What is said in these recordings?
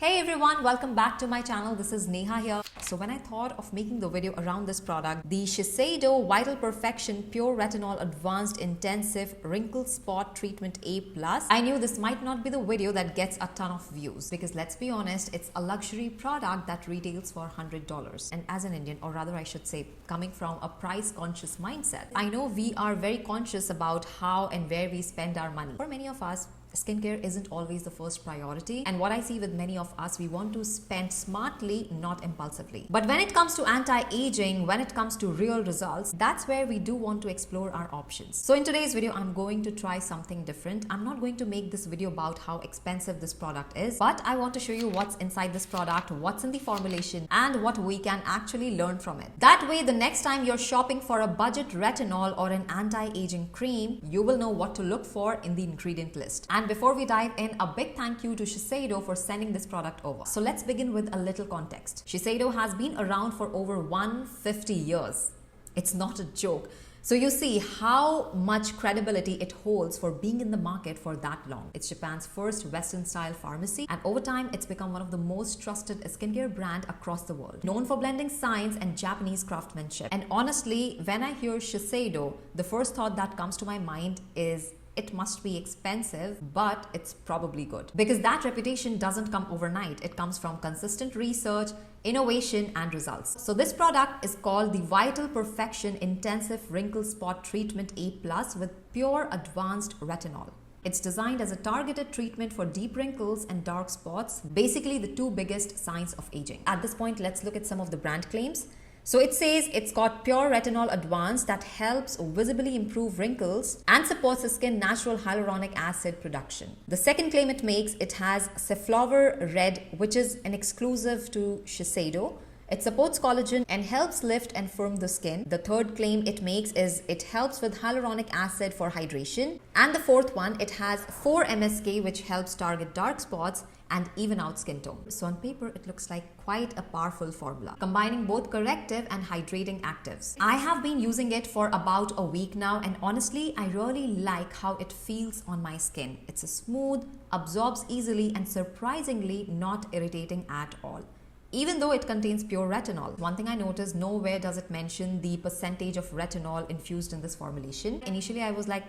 Hey everyone, welcome back to my channel. This is Neha here. So when I thought of making the video around this product, the Shiseido Vital Perfection Pure Retinol Advanced Intensive Wrinkle Spot Treatment A+, I knew this might not be the video that gets a ton of views because let's be honest, it's a luxury product that retails for $100. And as an Indian, or rather I should say, coming from a price-conscious mindset, I know we are very conscious about how and where we spend our money. For many of us, skincare isn't always the first priority, and what I see with many of us, we want to spend smartly, not impulsively. But when it comes to anti-aging, when it comes to real results, that's where we do want to explore our options. So in today's video, I'm going to try something different. I'm not going to make this video about how expensive this product is, but I want to show you what's inside this product, what's in the formulation, and what we can actually learn from it. That way, the next time you're shopping for a budget retinol or an anti-aging cream, you will know what to look for in the ingredient list. And before we dive in, a big thank you to Shiseido for sending this product over. So let's begin with a little context. Shiseido has been around for over 150 years. It's not a joke. So you see how much credibility it holds for being in the market for that long. It's Japan's first Western-style pharmacy, and over time, it's become one of the most trusted skincare brand across the world, known for blending science and Japanese craftsmanship. And honestly, when I hear Shiseido, the first thought that comes to my mind is it must be expensive, but it's probably good. Because that reputation doesn't come overnight. It comes from consistent research, innovation, and results. So this product is called the Vital Perfection Intensive Wrinkle Spot Treatment A+ with pure advanced retinol. It's designed as a targeted treatment for deep wrinkles and dark spots, basically the two biggest signs of aging. At this point, let's look at some of the brand claims. So it says it's got pure retinol advanced that helps visibly improve wrinkles and supports the skin natural hyaluronic acid production. The second claim it makes, it has SafflowerRED, which is an exclusive to Shiseido. It supports collagen and helps lift and firm the skin. The third claim it makes is it helps with hyaluronic acid for hydration. And the fourth one, it has 4 MSK, which helps target dark spots and even out skin tone. So on paper, it looks like quite a powerful formula, combining both corrective and hydrating actives. I have been using it for about a week now, and honestly, I really like how it feels on my skin. It's a smooth, absorbs easily, and surprisingly not irritating at all, even though it contains pure retinol. One thing I noticed, nowhere does it mention the percentage of retinol infused in this formulation. Initially, I was like,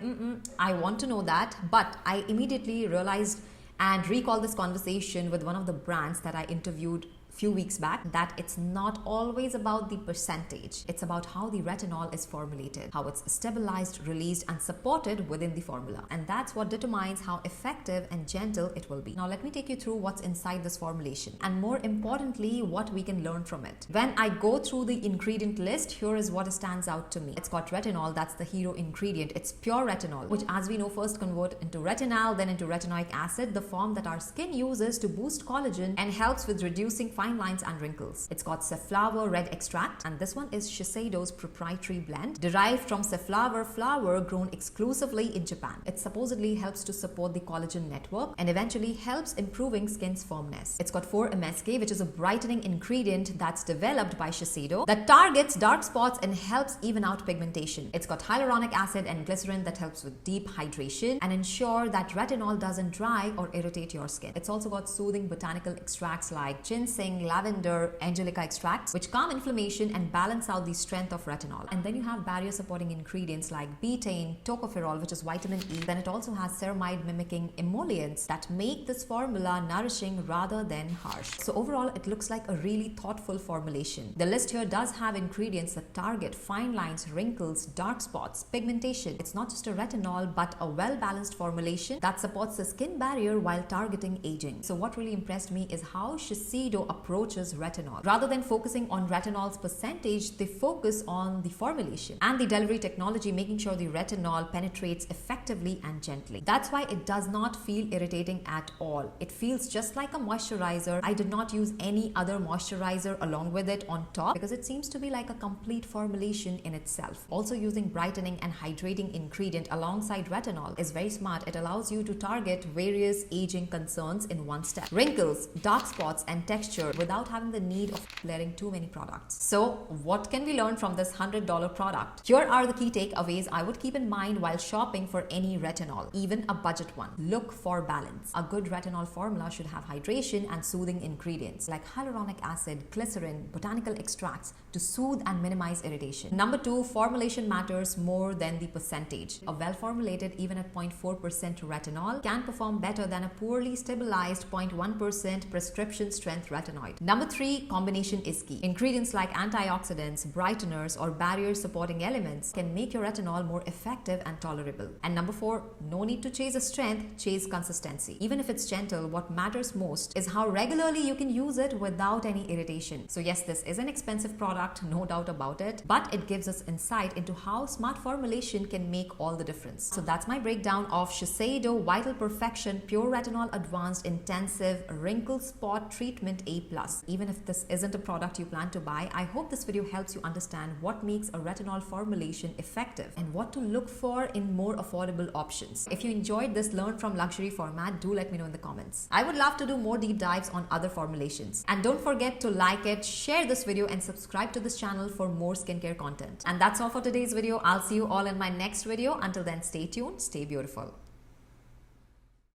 I want to know that, but I immediately realized and recall this conversation with one of the brands that I interviewed few weeks back, that it's not always about the percentage. It's about how the retinol is formulated, how it's stabilized, released, and supported within the formula. And that's what determines how effective and gentle it will be. Now let me take you through what's inside this formulation, and more importantly, what we can learn from it. When I go through the ingredient list, here is what stands out to me. It's got retinol, that's the hero ingredient. It's pure retinol, which as we know first convert into retinol, then into retinoic acid, the form that our skin uses to boost collagen and helps with reducing fine lines and wrinkles. It's got SafflowerRED extract, and this one is Shiseido's proprietary blend derived from safflower flower grown exclusively in Japan. It supposedly helps to support the collagen network and eventually helps improving skin's firmness. It's got 4 MSK, which is a brightening ingredient that's developed by Shiseido that targets dark spots and helps even out pigmentation. It's got hyaluronic acid and glycerin that helps with deep hydration and ensure that retinol doesn't dry or irritate your skin. It's also got soothing botanical extracts like ginseng, lavender, angelica extracts, which calm inflammation and balance out the strength of retinol. And then you have barrier supporting ingredients like betaine, tocopherol, which is vitamin E. Then it also has ceramide mimicking emollients that make this formula nourishing rather than harsh. So overall, it looks like a really thoughtful formulation. The list here does have ingredients that target fine lines, wrinkles, dark spots, pigmentation. It's not just a retinol, but a well-balanced formulation that supports the skin barrier while targeting aging. So what really impressed me is how Shiseido approaches retinol. Rather than focusing on retinol's percentage, they focus on the formulation and the delivery technology, making sure the retinol penetrates effectively and gently. That's why it does not feel irritating at all. It feels just like a moisturizer. I did not use any other moisturizer along with it on top because it seems to be like a complete formulation in itself. Also, using brightening and hydrating ingredient alongside retinol is very smart. It allows you to target various aging concerns in one step. Wrinkles, dark spots, and texture. without having the need of layering too many products. So what can we learn from this $100 product? Here are the key takeaways I would keep in mind while shopping for any retinol, even a budget one. Look for balance. A good retinol formula should have hydration and soothing ingredients like hyaluronic acid, glycerin, botanical extracts to soothe and minimize irritation. Number 2, formulation matters more than the percentage. A well-formulated, even at 0.4% retinol, can perform better than a poorly stabilized 0.1% prescription strength retinoid. Number 3, combination is key. Ingredients like antioxidants, brighteners, or barrier supporting elements can make your retinol more effective and tolerable. And number 4, no need to chase a strength, chase consistency. Even if it's gentle, what matters most is how regularly you can use it without any irritation. So yes, this is an expensive product, no doubt about it, but it gives us insight into how smart formulation can make all the difference. So that's my breakdown of Shiseido Vital Perfection Pure Retinol Advanced Intensive Wrinkle Spot Treatment A+. Even if this isn't a product you plan to buy, I hope this video helps you understand what makes a retinol formulation effective and what to look for in more affordable options. If you enjoyed this Learn from Luxury format, do let me know in the comments. I would love to do more deep dives on other formulations. And don't forget to like it, share this video, and subscribe to this channel for more skincare content. And that's all for today's video. I'll see you all in my next video. Until then, stay tuned, stay beautiful.